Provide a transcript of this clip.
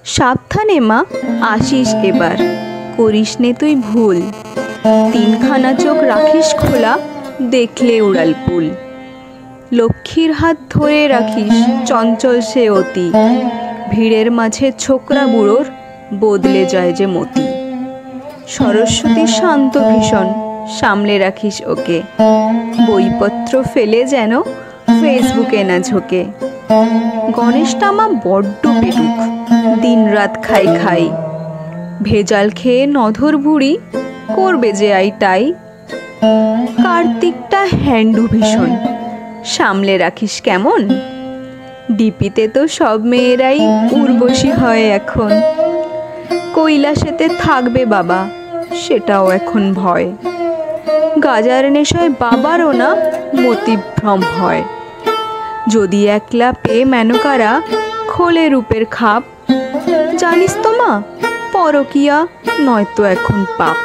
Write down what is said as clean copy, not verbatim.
সাবধানে মা, আসিস এবার, করিস নে তুই ভুল। তিনখানা চোখ রাখিস খোলা, দেখলে উড়াল পুল। লক্ষ্মীর হাত ধরে রাখিস, চঞ্চল সে অতি, ভিড়ের মাঝে ছোকরা বুড়োর বদলে যায় যে মতি। সরস্বতী শান্ত ভীষণ, সামলে রাখিস ওকে, বইপত্র ফেলে যেন ফেসবুকে না ঝোঁকে। গণেশটা মা বড্ড পেটুক, দিন রাত খাই খাই, ভেজাল খেয়ে নধর ভুঁড়ি করবে যে আইটাই। কার্তিকটা হ্যান্ডু ভীষণ, সামলে রাখিস কেমন, ডিপিতে তো সব মেয়েরাই উর্বশী হয় এখন। কৈলাসেতে থাকবে বাবা, সেটাও এখন ভয়, গাজার নেশায় বাবারও না মতিভ্রম হয়। যদি একলা পেয়ে মেনকারা খোলে রূপের খাপ, জানিস তো মা পরকিয়া নয়তো এখন পাপ।